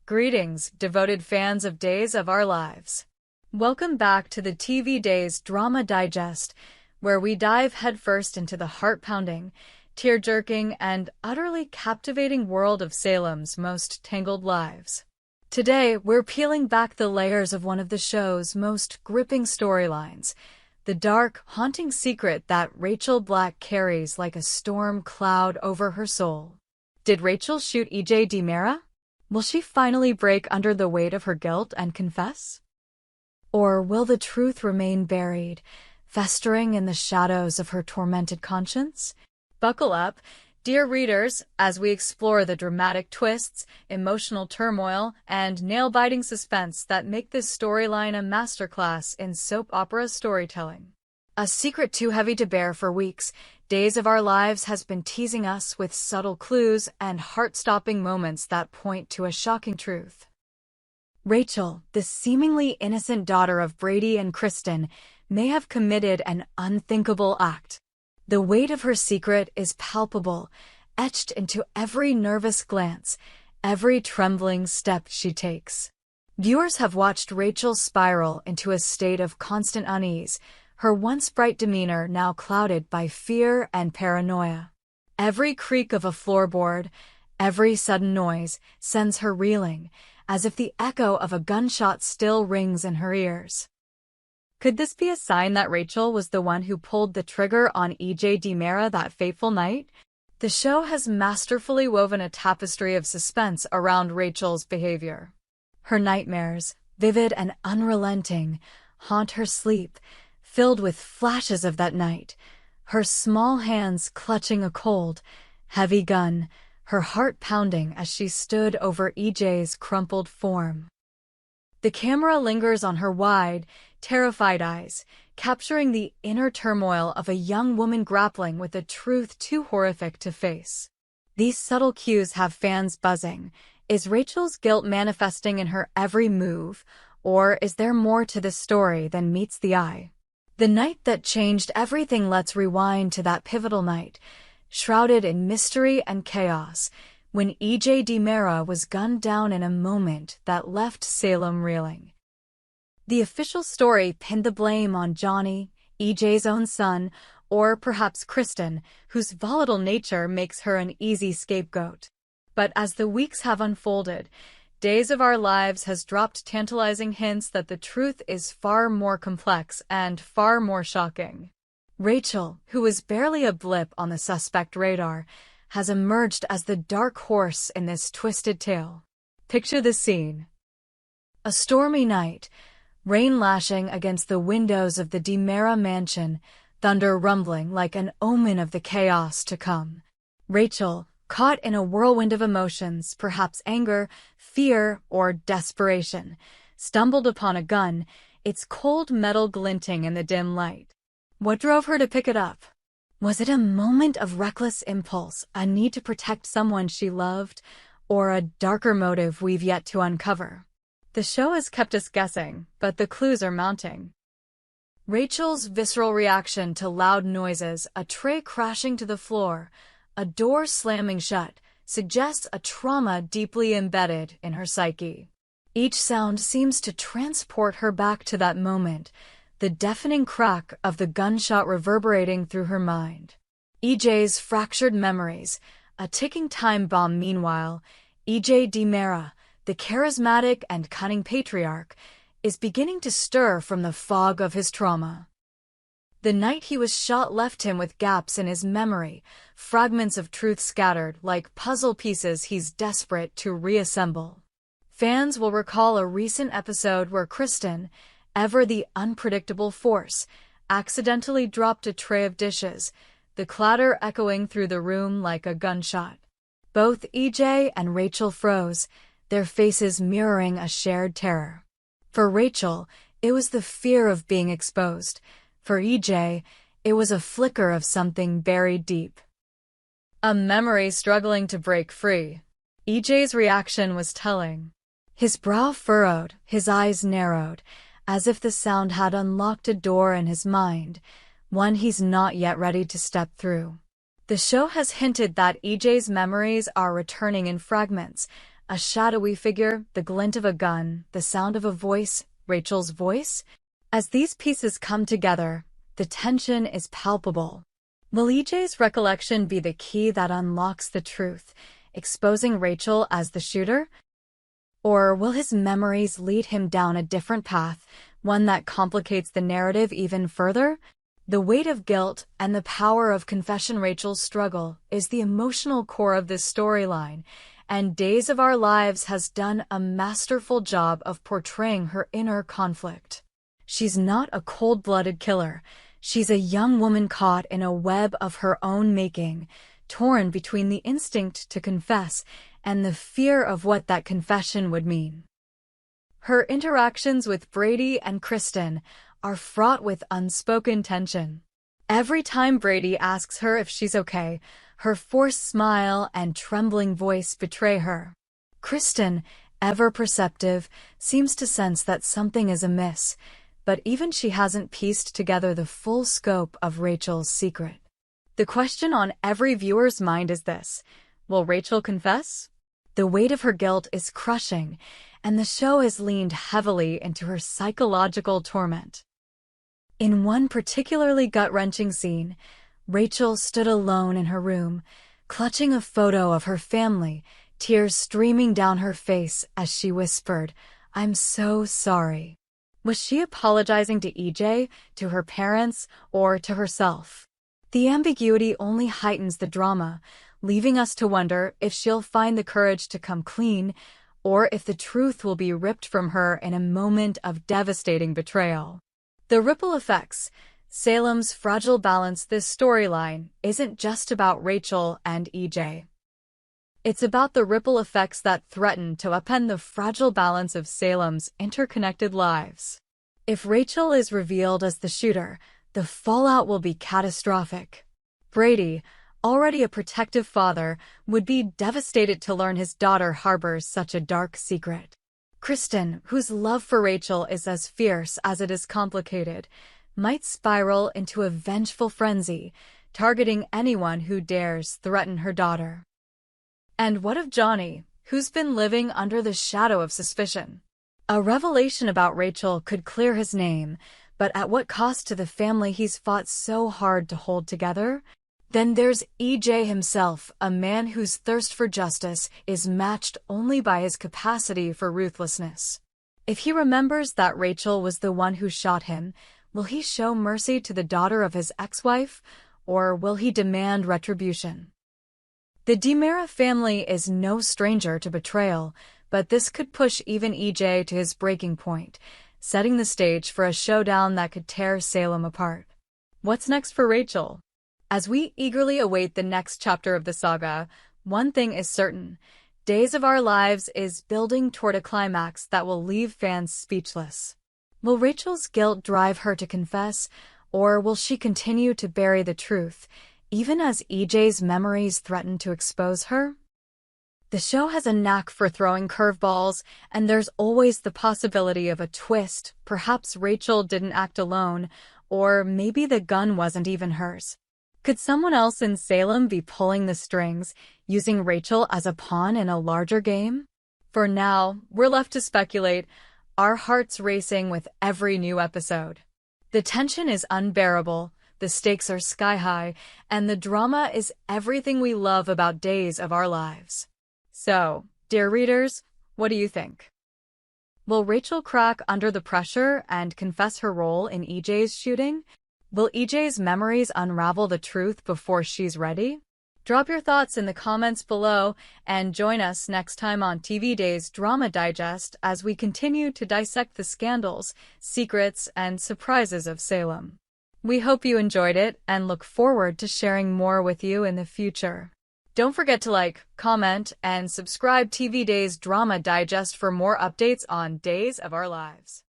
Greetings, devoted fans of Days of Our Lives. Welcome back to the TV Days Drama Digest, where we dive headfirst into the heart-pounding, tear-jerking, and utterly captivating world of Salem's most tangled lives. Today, we're peeling back the layers of one of the show's most gripping storylines, the dark, haunting secret that Rachel Black carries like a storm cloud over her soul. Did Rachel shoot EJ DiMera? Will she finally break under the weight of her guilt and confess? Or will the truth remain buried, festering in the shadows of her tormented conscience? Buckle up, dear readers, as we explore the dramatic twists, emotional turmoil, and nail-biting suspense that make this storyline a masterclass in soap opera storytelling. A secret too heavy to bear for weeks, Days of Our Lives has been teasing us with subtle clues and heart-stopping moments that point to a shocking truth. Rachel, the seemingly innocent daughter of Brady and Kristen, may have committed an unthinkable act. The weight of her secret is palpable, etched into every nervous glance, every trembling step she takes. Viewers have watched Rachel spiral into a state of constant unease, her once bright demeanor now clouded by fear and paranoia. Every creak of a floorboard, every sudden noise, sends her reeling, as if the echo of a gunshot still rings in her ears. Could this be a sign that Rachel was the one who pulled the trigger on EJ DiMera that fateful night? The show has masterfully woven a tapestry of suspense around Rachel's behavior. Her nightmares, vivid and unrelenting, haunt her sleep, filled with flashes of that night, her small hands clutching a cold, heavy gun, her heart pounding as she stood over EJ's crumpled form. The camera lingers on her wide, terrified eyes, capturing the inner turmoil of a young woman grappling with a truth too horrific to face. These subtle cues have fans buzzing. Is Rachel's guilt manifesting in her every move, or is there more to this story than meets the eye? The night that changed everything. Let's rewind to that pivotal night, shrouded in mystery and chaos, when EJ DiMera was gunned down in a moment that left Salem reeling. The official story pinned the blame on Johnny, EJ's own son, or perhaps Kristen, whose volatile nature makes her an easy scapegoat. But as the weeks have unfolded, Days of Our Lives has dropped tantalizing hints that the truth is far more complex and far more shocking. Rachel, who was barely a blip on the suspect radar, has emerged as the dark horse in this twisted tale. Picture the scene. A stormy night, rain lashing against the windows of the DiMera mansion, thunder rumbling like an omen of the chaos to come. Rachel, caught in a whirlwind of emotions, perhaps anger, fear, or desperation, stumbled upon a gun, its cold metal glinting in the dim light. What drove her to pick it up? Was it a moment of reckless impulse, a need to protect someone she loved, or a darker motive we've yet to uncover? The show has kept us guessing, but the clues are mounting. Rachel's visceral reaction to loud noises, a tray crashing to the floor, a door slamming shut, suggests a trauma deeply embedded in her psyche. Each sound seems to transport her back to that moment, the deafening crack of the gunshot reverberating through her mind. EJ's fractured memories, a ticking time bomb. Meanwhile, EJ DiMera, the charismatic and cunning patriarch, is beginning to stir from the fog of his trauma. The night he was shot left him with gaps in his memory, fragments of truth scattered like puzzle pieces he's desperate to reassemble. Fans will recall a recent episode where Kristen, ever the unpredictable force, accidentally dropped a tray of dishes, the clatter echoing through the room like a gunshot. Both EJ and Rachel froze, their faces mirroring a shared terror. For Rachel, it was the fear of being exposed. For EJ, it was a flicker of something buried deep. A memory struggling to break free. EJ's reaction was telling. His brow furrowed, his eyes narrowed, as if the sound had unlocked a door in his mind, one he's not yet ready to step through. The show has hinted that EJ's memories are returning in fragments, A shadowy figure, the glint of a gun, the sound of a voice, Rachel's voice? As these pieces come together, the tension is palpable. Will EJ's recollection be the key that unlocks the truth, exposing Rachel as the shooter? Or will his memories lead him down a different path, one that complicates the narrative even further? The weight of guilt and the power of confession. Rachel's struggle is the emotional core of this storyline, and Days of Our Lives has done a masterful job of portraying her inner conflict. She's not a cold-blooded killer. She's a young woman caught in a web of her own making, torn between the instinct to confess and the fear of what that confession would mean. Her interactions with Brady and Kristen are fraught with unspoken tension. Every time Brady asks her if she's okay, her forced smile and trembling voice betray her. Kristen, ever perceptive, seems to sense that something is amiss, but even she hasn't pieced together the full scope of Rachel's secret. The question on every viewer's mind is this: will Rachel confess? The weight of her guilt is crushing, and the show has leaned heavily into her psychological torment. In one particularly gut-wrenching scene, Rachel stood alone in her room, clutching a photo of her family, tears streaming down her face as she whispered, "I'm so sorry." Was she apologizing to EJ, to her parents, or to herself? The ambiguity only heightens the drama, leaving us to wonder if she'll find the courage to come clean, or if the truth will be ripped from her in a moment of devastating betrayal. The ripple effects, Salem's fragile balance. This storyline isn't just about Rachel and EJ. It's about the ripple effects that threaten to upend the fragile balance of Salem's interconnected lives. If Rachel is revealed as the shooter, the fallout will be catastrophic. Brady, already a protective father, would be devastated to learn his daughter harbors such a dark secret. Kristen, whose love for Rachel is as fierce as it is complicated, might spiral into a vengeful frenzy, targeting anyone who dares threaten her daughter. And what of Johnny, who's been living under the shadow of suspicion? A revelation about Rachel could clear his name, but at what cost to the family he's fought so hard to hold together? Then there's EJ himself, a man whose thirst for justice is matched only by his capacity for ruthlessness. If he remembers that Rachel was the one who shot him, will he show mercy to the daughter of his ex-wife, or will he demand retribution? The DiMera family is no stranger to betrayal, but this could push even EJ to his breaking point, setting the stage for a showdown that could tear Salem apart. What's next for Rachel? As we eagerly await the next chapter of the saga, one thing is certain: Days of Our Lives is building toward a climax that will leave fans speechless. Will Rachel's guilt drive her to confess, or will she continue to bury the truth, even as EJ's memories threaten to expose her? The show has a knack for throwing curveballs, and there's always the possibility of a twist. Perhaps Rachel didn't act alone, or maybe the gun wasn't even hers. Could someone else in Salem be pulling the strings, using Rachel as a pawn in a larger game? For now, we're left to speculate, our hearts racing with every new episode. The tension is unbearable, the stakes are sky-high, and the drama is everything we love about Days of Our Lives. So, dear readers, what do you think? Will Rachel crack under the pressure and confess her role in EJ's shooting? Will EJ's memories unravel the truth before she's ready? Drop your thoughts in the comments below and join us next time on TV Days Drama Digest as we continue to dissect the scandals, secrets, and surprises of Salem. We hope you enjoyed it and look forward to sharing more with you in the future. Don't forget to like, comment, and subscribe TV Days Drama Digest for more updates on Days of Our Lives.